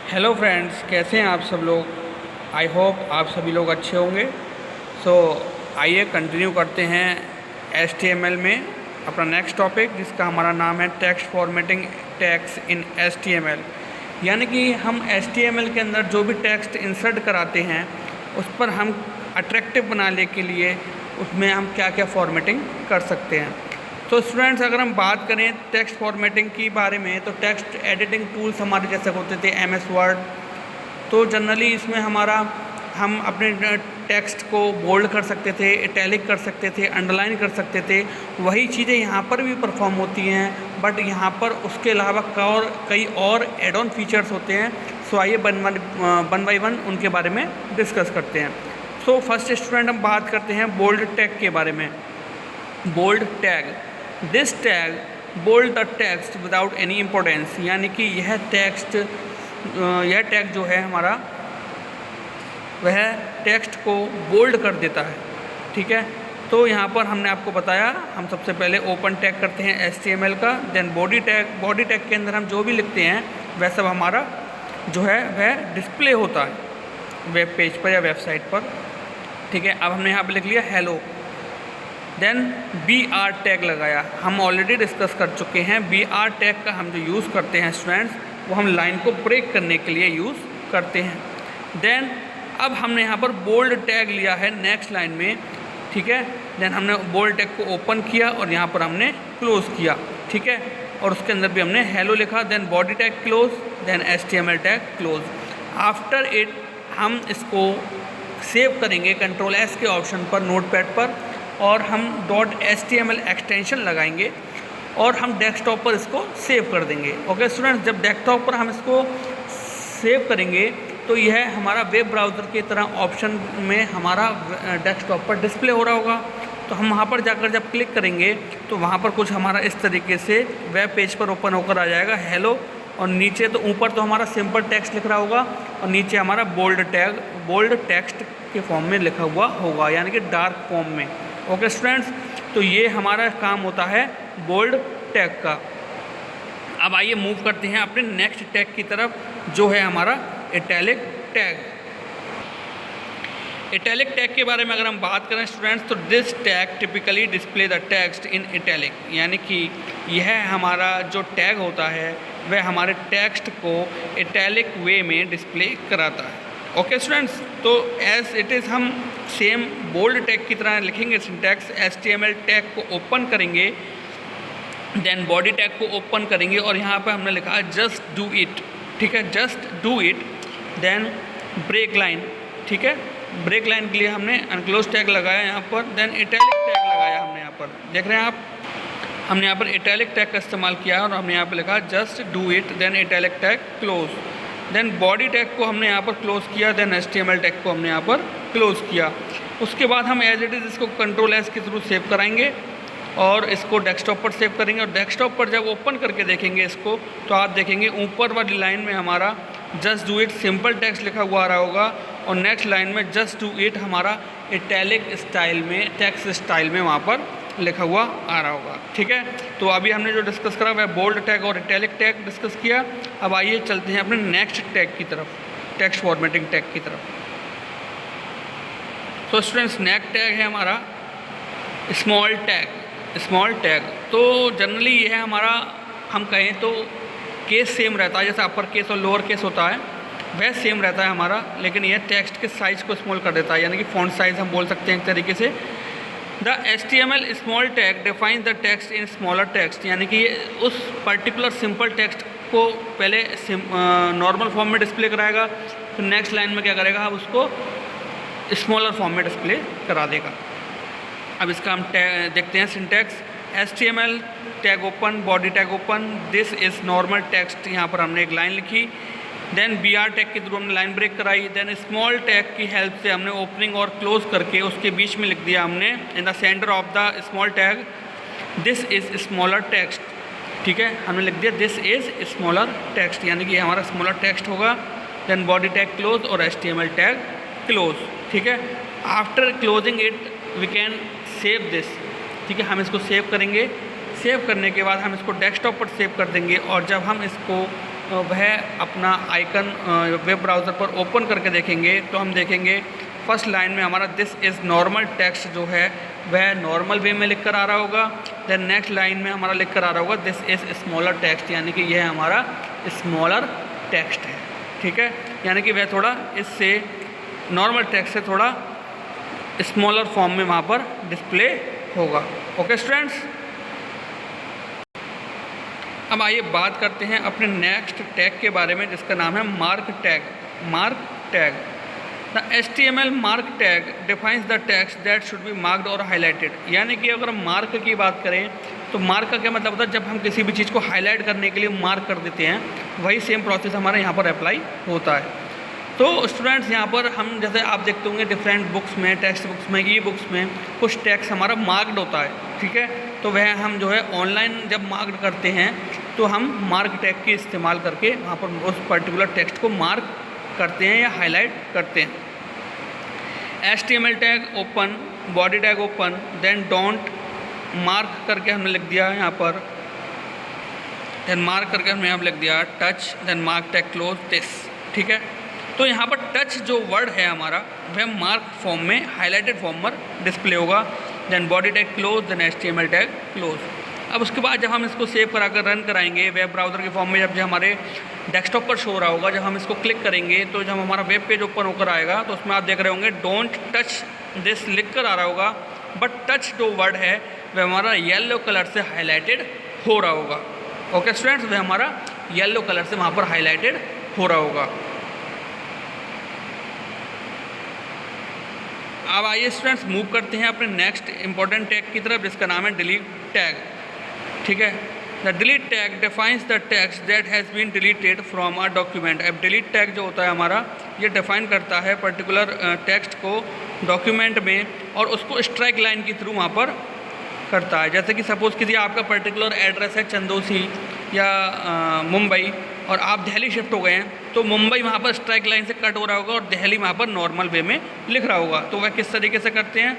Hello friends, कैसे हैं आप सब लोग। आई होप आप सभी लोग अच्छे होंगे। सो आइए कंटिन्यू करते हैं HTML में अपना नेक्स्ट टॉपिक, जिसका हमारा नाम है टेक्स्ट फॉर्मेटिंग टैग्स इन HTML। यानी कि हम HTML के अंदर जो भी टेक्स्ट इंसर्ट कराते हैं उस पर हम अट्रैक्टिव बनाने के लिए उसमें हम क्या क्या फॉर्मेटिंग कर सकते हैं। तो स्टूडेंट्स, अगर हम बात करें टेक्स्ट फॉर्मेटिंग के बारे में, तो टेक्स्ट एडिटिंग टूल्स हमारे जैसे होते थे MS वर्ड। तो जनरली इसमें हम अपने टेक्स्ट को बोल्ड कर सकते थे, इटैलिक कर सकते थे, अंडरलाइन कर सकते थे। वही चीज़ें यहाँ पर भी परफॉर्म होती हैं, बट यहाँ पर उसके अलावा कई और एड ऑन फीचर्स होते हैं। सो आइए वन बाई वन उनके बारे में डिस्कस करते हैं। सो फर्स्ट स्टूडेंट, हम बात करते हैं बोल्ड टैग के बारे में। Bold tag, this tag bold the text without any importance. यानी कि यह टैग जो है हमारा, वह टेक्स्ट को बोल्ड कर देता है। ठीक है, तो यहाँ पर हमने आपको बताया, हम सबसे पहले ओपन टैग करते हैं HTML का, देन बॉडी टैग के अंदर हम जो भी लिखते हैं वह सब हमारा जो है वह डिस्प्ले होता है वेब पेज पर या वेबसाइट पर। ठीक है, अब हमने यहाँ पर लिख लिया हेलो, देन BR टैग लगाया। हम ऑलरेडी डिस्कस कर चुके हैं BR टैग का हम जो यूज़ करते हैं स्टूडेंट्स, वो हम लाइन को ब्रेक करने के लिए यूज़ करते हैं। देन अब हमने यहाँ पर बोल्ड टैग लिया है नेक्स्ट लाइन में। ठीक है, देन हमने बोल्ड टैग को ओपन किया और यहाँ पर हमने क्लोज़ किया। ठीक है, और उसके अंदर भी हमने हेलो लिखा, then body tag close, then HTML tag close. After it हम इसको सेव करेंगे Ctrl+S के ऑप्शन पर नोटपैड पर, और हम .html एक्सटेंशन लगाएंगे और हम डेस्कटॉप पर इसको सेव कर देंगे। ओके स्टूडेंट्स, जब डेस्कटॉप पर हम इसको सेव करेंगे तो यह हमारा वेब ब्राउज़र की तरह ऑप्शन में हमारा डेस्कटॉप पर डिस्प्ले हो रहा होगा। तो हम वहाँ पर जाकर जब क्लिक करेंगे तो वहाँ पर कुछ हमारा इस तरीके से वेब पेज पर ओपन होकर आ जाएगा हेलो, और नीचे तो ऊपर तो हमारा सिंपल टेक्स्ट लिख रहा होगा और नीचे हमारा बोल्ड टेक्स्ट के फॉर्म में लिखा हुआ होगा, यानी कि डार्क फॉर्म में। ओके स्टूडेंट्स, तो ये हमारा काम होता है बोल्ड टैग का। अब आइए मूव करते हैं अपने नेक्स्ट टैग की तरफ, जो है हमारा इटैलिक टैग। इटैलिक टैग के बारे में अगर हम बात करें स्टूडेंट्स, तो this tag typically display the text in italic. यानी कि यह हमारा जो टैग होता है वह हमारे टेक्स्ट को इटैलिक वे में डिस्प्ले कराता है। ओके स्टूडेंट्स, तो एज इट इज़ हम सेम बोल्ड टैग की तरह लिखेंगे सिंटैक्स। HTML टैग को ओपन करेंगे, देन बॉडी टैग को ओपन करेंगे और यहाँ पे हमने लिखा जस्ट डू इट। ठीक है, just do it, then break line. ठीक है, ब्रेक लाइन के लिए हमने अनक्लोज टैग लगाया यहाँ पर, देन इटैलिक टैग लगाया हमने यहाँ पर। देख रहे हैं आप, हमने यहाँ पर इटैलिक टैग का इस्तेमाल किया और हमने यहाँ पर लिखा just do it, then italic tag close, then body tag को हमने यहाँ पर क्लोज किया, देन HTML टैग को हमने यहाँ पर क्लोज किया। उसके बाद हम एज इट इज़ इसको Ctrl+S के थ्रू सेव कराएंगे और इसको डेस्कटॉप पर सेव करेंगे। और डेस्कटॉप पर जब ओपन करके देखेंगे इसको, तो आप देखेंगे ऊपर वाली लाइन में हमारा just do it simple text लिखा हुआ आ रहा होगा, और नेक्स्ट लाइन में जस्ट डू इट हमारा इटैलिक स्टाइल में, टेक्स्ट स्टाइल में वहाँ पर लिखा हुआ आ रहा होगा। ठीक है, तो अभी हमने जो डिस्कस करा वह बोल्ड टैग और इटैलिक टैग डिस्कस किया। अब आइए चलते हैं अपने नेक्स्ट टैग की तरफ, टेक्स्ट फॉर्मेटिंग टैग की तरफ। तो स्टूडेंट्स, नेक्स्ट टैग है हमारा स्मॉल टैग। तो जनरली यह हमारा, हम कहें तो केस सेम रहता है, जैसे अपर केस और लोअर केस होता है वह सेम रहता है हमारा, लेकिन यह टेक्स्ट के साइज़ को स्मॉल कर देता है, यानी कि फॉन्ट साइज़ हम बोल सकते हैं एक तरीके से। The HTML small tag define the text in smaller text. यानी कि ये उस पर्टिकुलर सिंपल टेक्स्ट को पहले नॉर्मल फॉर्म में डिस्प्ले कराएगा, फिर नेक्स्ट लाइन में क्या करेगा, अब उसको स्मॉलर फॉर्म में डिस्प्ले करा देगा। अब इसका हम देखते हैं syntax. HTML tag open, body tag open, this is normal text, यहाँ पर हमने एक लाइन लिखी, देन BR टैग के थ्रू हमने लाइन ब्रेक कराई, देन स्मॉल टैग की हेल्प से हमने ओपनिंग और क्लोज करके उसके बीच में लिख दिया हमने in the centre of the small tag this is smaller text. ठीक है, हमने लिख दिया दिस इज़ स्मॉलर टेक्स्ट, यानी कि हमारा स्मॉलर टेक्स्ट होगा। देन बॉडी टैग क्लोज और HTML टैग क्लोज। ठीक है, after closing it we can save this. ठीक है, हम इसको सेव करेंगे। सेव करने के बाद हम इसको डेस्कटॉप पर सेव कर देंगे, और जब हम इसको वह अपना आइकन वेब ब्राउज़र पर ओपन करके देखेंगे तो हम देखेंगे फर्स्ट लाइन में हमारा दिस इज़ नॉर्मल टेक्स्ट जो है वह नॉर्मल वे में लिख कर आ रहा होगा। देन नेक्स्ट लाइन में हमारा लिख कर आ रहा होगा दिस इज़ स्मॉलर टेक्स्ट, यानी कि यह हमारा स्मॉलर टेक्स्ट है। ठीक है, यानी कि वह थोड़ा इससे नॉर्मल टेक्स्ट से थोड़ा स्मॉलर फॉर्म में वहाँ पर डिस्प्ले होगा। ओके स्टूडेंट्स, अब आइए बात करते हैं अपने नेक्स्ट टैग के बारे में जिसका नाम है mark tag. Mark tag, the HTML mark tag defines the text that should be marked और हाईलाइटेड। यानी कि अगर मार्क की बात करें तो मार्क का क्या मतलब होता है, जब हम किसी भी चीज़ को हाईलाइट करने के लिए मार्क कर देते हैं वही सेम प्रोसेस हमारे यहाँ पर अप्लाई होता है। तो स्टूडेंट्स यहाँ पर हम जैसे आप देखते होंगे डिफरेंट बुक्स में, टेक्स्ट बुक्स में, ई बुक्स में कुछ टेक्स्ट हमारा मार्क्ड होता है। ठीक है, तो वह हम जो है ऑनलाइन जब मार्क्ड करते हैं तो हम मार्क टैग की इस्तेमाल करके वहाँ पर उस पर्टिकुलर टेक्स्ट को मार्क करते हैं या हाईलाइट करते हैं। HTML tag open, body tag open, then don't mark करके हमने लिख दिया यहाँ पर, देन मार्क करके हमने यहाँ लिख दिया touch, then mark tag close this. ठीक है, तो यहाँ पर टच जो वर्ड है हमारा वह मार्क फॉर्म में, हाईलाइटेड फॉर्म में डिस्प्ले होगा। Then body tag close, then HTML tag close. अब उसके बाद जब हम इसको सेव कराकर रन कराएंगे वेब ब्राउज़र के फॉर्म में, जब हमारे डेस्कटॉप पर शो हो रहा होगा, जब हम इसको क्लिक करेंगे तो जब हमारा वेब पेज ओपन होकर आएगा तो उसमें आप देख रहे होंगे डोंट टच दिस लिख कर आ रहा होगा, बट टच जो वर्ड है वह हमारा येलो कलर से हाईलाइटेड हो रहा होगा। ओके स्टूडेंट्स, वह हमारा येलो कलर से वहाँ पर हाईलाइटेड हो रहा होगा। अब आइए स्टूडेंट्स मूव करते हैं अपने नेक्स्ट इंपॉर्टेंट टैग की तरफ जिसका नाम है डिलीट टैग। ठीक है, the delete tag defines the text that has been deleted from a document. अब डिलीट टैग जो होता है हमारा ये डिफाइन करता है पर्टिकुलर टेक्स्ट को डॉक्यूमेंट में और उसको स्ट्राइक लाइन के थ्रू वहाँ पर करता है। जैसे कि सपोज़ किसी आपका पर्टिकुलर एड्रेस है चंदोसी या मुंबई और आप दिल्ली शिफ्ट हो गए हैं तो मुंबई वहाँ पर स्ट्राइक लाइन से कट हो रहा होगा और दिल्ली वहाँ पर नॉर्मल वे में लिख रहा होगा। तो वह किस तरीके से करते हैं,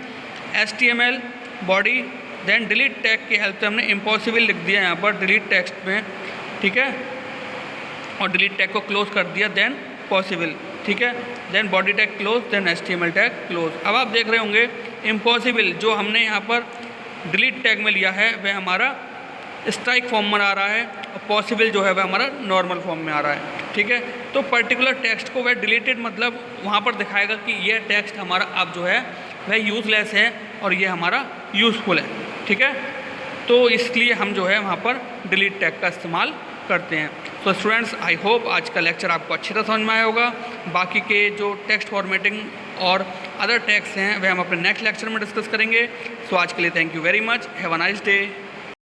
HTML body then delete tag की हेल्प से हमने इम्पॉसिबल लिख दिया यहाँ पर डिलीट टेक्स्ट में। ठीक है, और डिलीट टैग को क्लोज कर दिया देन पॉसिबल। ठीक है, then body tag close, then HTML tag close. अब आप देख रहे होंगे इम्पॉसिबल जो हमने यहाँ पर डिलीट टैग में लिया है वह हमारा स्ट्राइक फॉर्म में आ रहा है और पॉसिबल जो है वह हमारा नॉर्मल फॉर्म में आ रहा है। ठीक है, तो पर्टिकुलर टेक्स्ट को वह डिलीटेड मतलब वहाँ पर दिखाएगा कि यह टेक्स्ट हमारा अब जो है वह यूज़लेस है और ये हमारा यूज़फुल है। ठीक है, तो इसलिए हम जो है वहाँ पर डिलीट टैग का इस्तेमाल करते हैं। तो स्टूडेंट्स आई होप आज का लेक्चर आपको अच्छी तरह समझ में आया होगा। बाकी के जो टेक्स्ट फॉर्मेटिंग और अदर टैग्स हैं वह हम अपने नेक्स्ट लेक्चर में डिस्कस करेंगे। सो आज के लिए thank you very much, have a nice day.